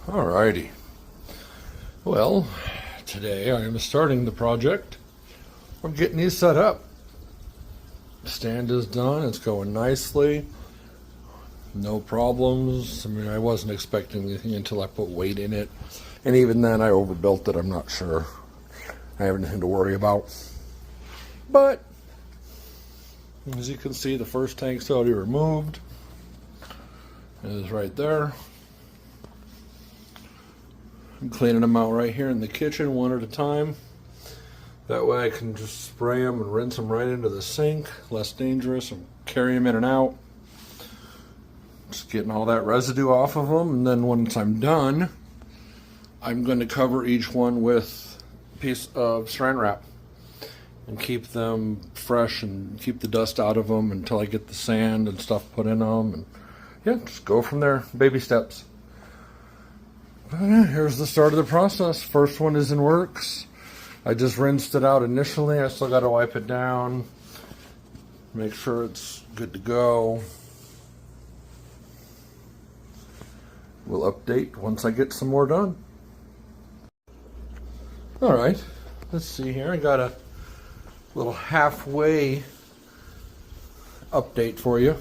Alrighty. Well, today I am starting the project. We're getting these set up. The stand is done. It's going nicely. No problems. I mean, I wasn't expecting anything until I put weight in it. And even then, I overbuilt it. I'm not sure. I have anything to worry about. But, as you can see, the first tank's already removed. It is right there. I'm cleaning them out right here in the kitchen one at a time. That way I can just spray them and rinse them right into the sink. Less dangerous and carry them in and out. Just getting all that residue off of them. And then once I'm done, I'm going to cover each one with a piece of saran wrap and keep them fresh and keep the dust out of them until I get the sand and stuff put in them. And yeah, just go from there. Baby steps. But yeah, here's the start of the process. First one is in works. I just rinsed it out initially. I still got to wipe it down, make sure it's good to go. We'll update once I get some more done. All right, let's see here. I got a little halfway update for you.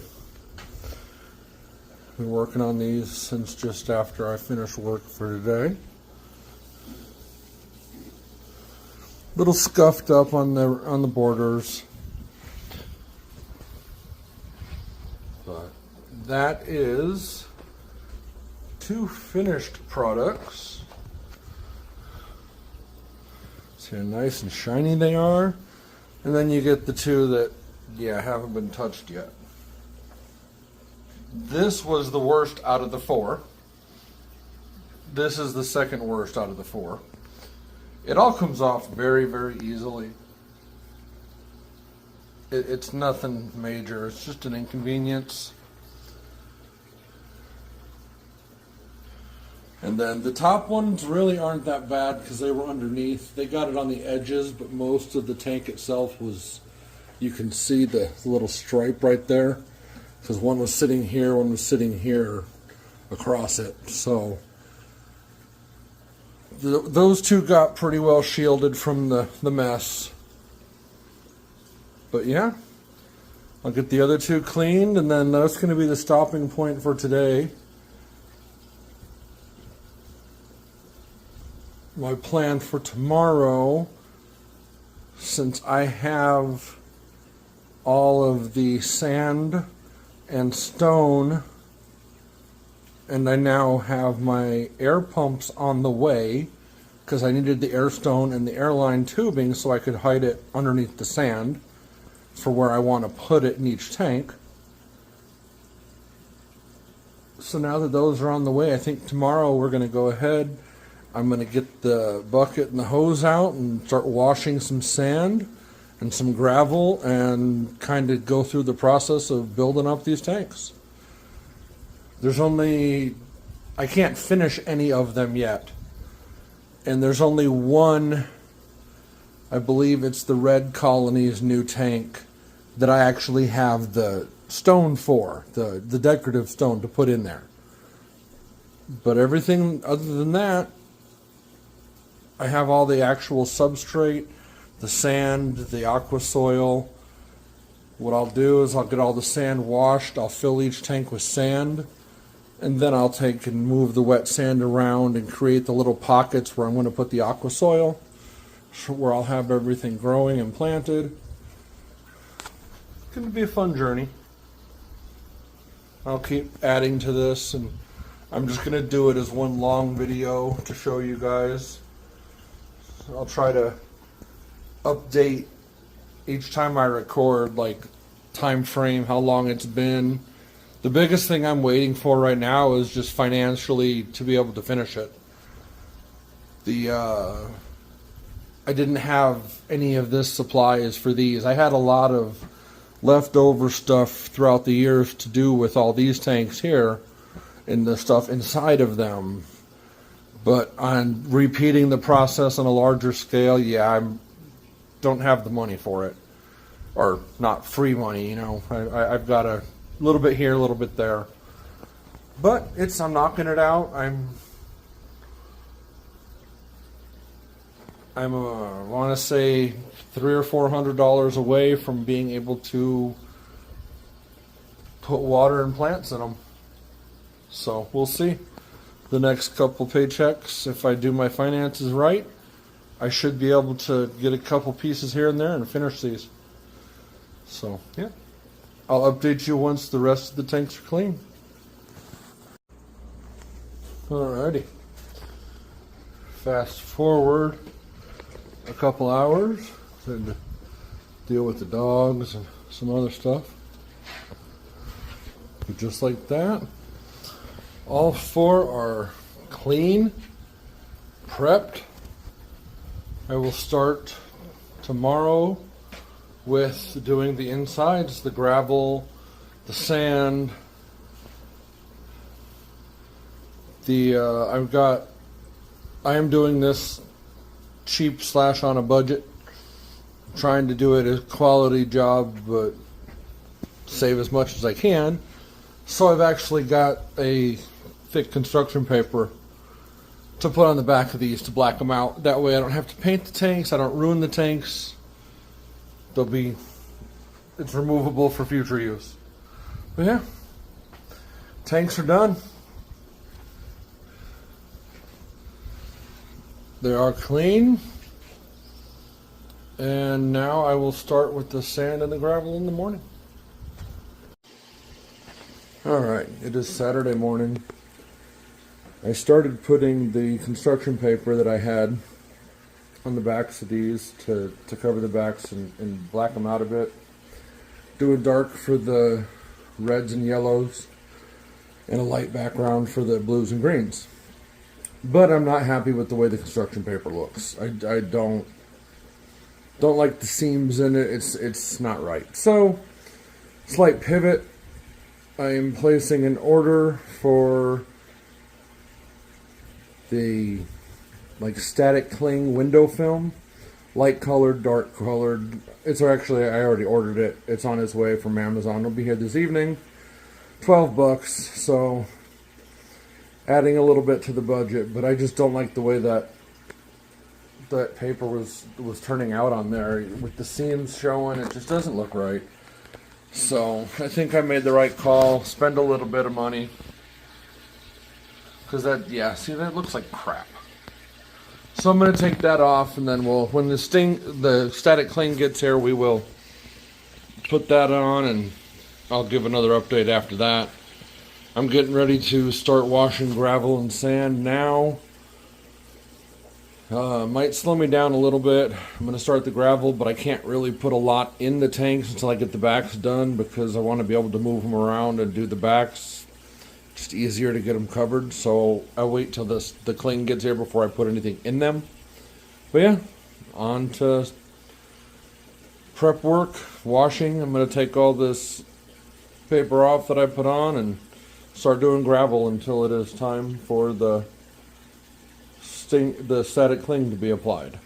Been working on these since just after I finished work for today. Little scuffed up on the borders, but that is two finished products. See how nice and shiny they are, and then you get the two that haven't been touched yet. This was the worst out of the four. This is the second worst out of the four. It all comes off very, very easily. It's nothing major. It's just an inconvenience. And then the top ones really aren't that bad because they were underneath. They got it on the edges, but most of the tank itself was, you can see the little stripe right there. Because one was sitting here, one was sitting here across it. So those two got pretty well shielded from the mess. But yeah, I'll get the other two cleaned, and then that's going to be the stopping point for today. My plan for tomorrow, since I have all of the sand and stone, and I now have my air pumps on the way because I needed the air stone and the airline tubing so I could hide it underneath the sand for where I want to put it in each tank. So now that those are on the way, I think tomorrow we're going to go ahead. I'm going to get the bucket and the hose out and start washing some sand and some gravel and kind of go through the process of building up these tanks. I can't finish any of them yet. And there's only one, I believe it's the Red Colony's new tank that I actually have the stone for, the decorative stone to put in there. But everything other than that, I have all the actual substrate, the sand, the aqua soil. What I'll do is I'll get all the sand washed, I'll fill each tank with sand, and then I'll take and move the wet sand around and create the little pockets where I'm going to put the aqua soil, where I'll have everything growing and planted. It's going to be a fun journey. I'll keep adding to this, and I'm just going to do it as one long video to show you guys. I'll try to update each time I record, like time frame, how long it's been. The biggest thing I'm waiting for right now is just financially to be able to finish it. I didn't have any of this supplies for these. I had a lot of leftover stuff throughout the years to do with all these tanks here and the stuff inside of them. But on repeating the process on a larger scale, I don't have the money for it. Or not free money, I've got a little bit here, a little bit there. But I'm knocking it out. I'm I'm want to say $300 or $400 away from being able to put water and plants in them. So we'll see. The next couple paychecks, if I do my finances right, I should be able to get a couple pieces here and there and finish these. So yeah, I'll update you once the rest of the tanks are clean. Alrighty. Fast forward a couple hours to deal with the dogs and some other stuff. But just like that, all four are clean, prepped. I will start tomorrow with doing the insides, the gravel, the sand. I am doing this cheap / on a budget. I'm trying to do it as a quality job, but save as much as I can. So I've actually got a thick construction paper to put on the back of these to black them out. That way I don't have to paint the tanks, I don't ruin the tanks. It's removable for future use. But yeah, tanks are done. They are clean. And now I will start with the sand and the gravel in the morning. Alright, it is Saturday morning. I started putting the construction paper that I had on the backs of these to cover the backs and black them out a bit. Do a dark for the reds and yellows and a light background for the blues and greens. But I'm not happy with the way the construction paper looks. I don't like the seams in it. It's not right. So, slight pivot. I am placing an order for the static cling window film, light colored, dark colored. It's actually, I already ordered it. It's on its way from Amazon. It'll be here this evening. $12. So adding a little bit to the budget, but I just don't like the way that paper was turning out on there with the seams showing. It just doesn't look right. So I think I made the right call. Spend a little bit of money. Because that looks like crap. So I'm going to take that off, and then when the static cling gets here, we will put that on, and I'll give another update after that. I'm getting ready to start washing gravel and sand now. Might slow me down a little bit. I'm going to start the gravel, but I can't really put a lot in the tanks until I get the backs done, because I want to be able to move them around and do the backs. Just easier to get them covered, so I'll wait till the cling gets here before I put anything in them. But yeah, on to prep work, washing. I'm going to take all this paper off that I put on and start doing gravel until it is time for the static cling to be applied.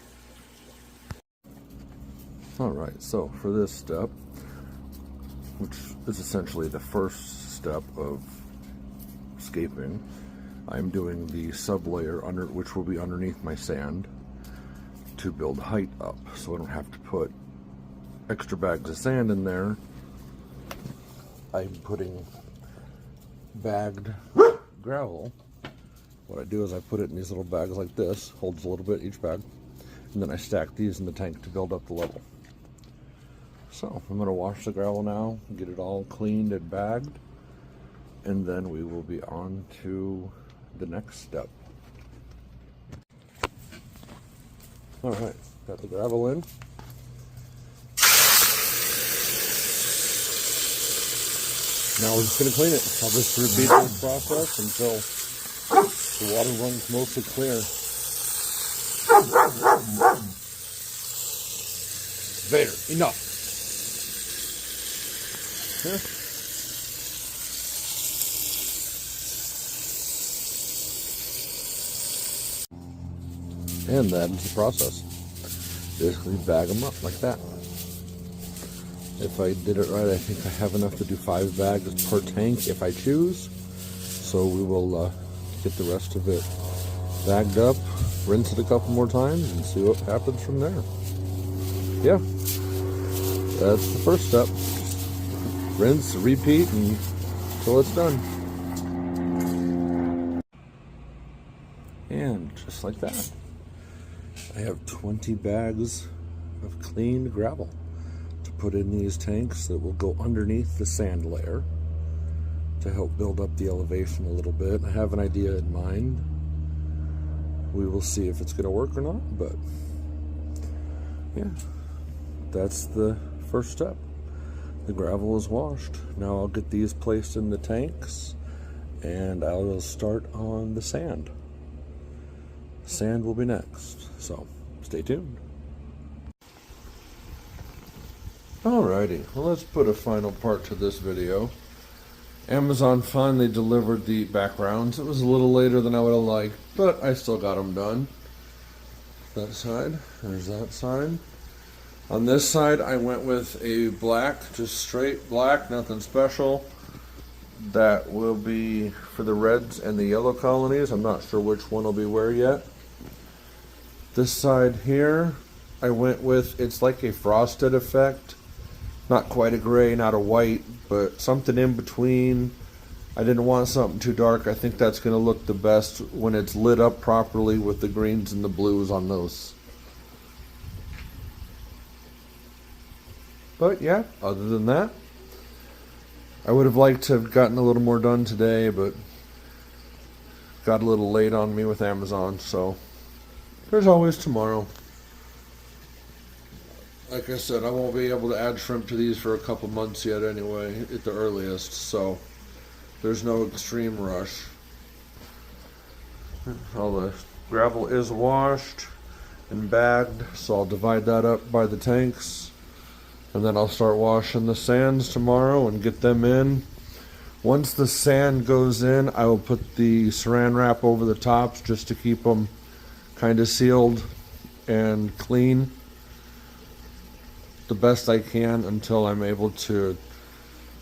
Alright, so for this step, which is essentially the first step of scaping, I'm doing the sublayer which will be underneath my sand to build height up, so I don't have to put extra bags of sand in there. I'm putting bagged gravel. What I do is I put it in these little bags like this, holds a little bit each bag, and then I stack these in the tank to build up the level. So I'm going to wash the gravel now, get it all cleaned and bagged, and then we will be on to the next step. Alright, got the gravel in. Now we're just going to clean it. I'll just repeat this process until the water runs mostly clear. Vader, enough. Yeah. And that is the process. Basically bag them up like that. If I did it right, I think I have enough to do 5 bags per tank if I choose. So we will get the rest of it bagged up, rinse it a couple more times, and see what happens from there. Yeah, that's the first step. Rinse, repeat, until it's done. And just like that, I have 20 bags of cleaned gravel to put in these tanks that will go underneath the sand layer to help build up the elevation a little bit. I have an idea in mind. We will see if it's going to work or not, but yeah, that's the first step. The gravel is washed. Now I'll get these placed in the tanks and I will start on the sand. Sand will be next, so stay tuned. Alrighty, well, let's put a final part to this video. Amazon finally delivered the backgrounds. It was a little later than I would have liked, but I still got them done. That side, there's that side. On this side, I went with a black, just straight black, nothing special. That will be for the reds and the yellow colonies. I'm not sure which one will be where yet. This side here, I went with, it's like a frosted effect. Not quite a gray, not a white, but something in between. I didn't want something too dark. I think that's going to look the best when it's lit up properly with the greens and the blues on those. But yeah, other than that, I would have liked to have gotten a little more done today, but got a little late on me with Amazon, so there's always tomorrow. Like I said, I won't be able to add shrimp to these for a couple months yet anyway, at the earliest, so there's no extreme rush. All the gravel is washed and bagged, so I'll divide that up by the tanks, and then I'll start washing the sands tomorrow and get them in. Once the sand goes in, I will put the saran wrap over the tops just to keep them kind of sealed and clean the best I can until I'm able to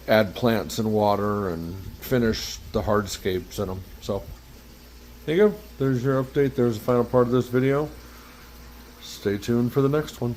add plants and water and finish the hardscapes in them. So there you go. There's your update. There's the final part of this video. Stay tuned for the next one.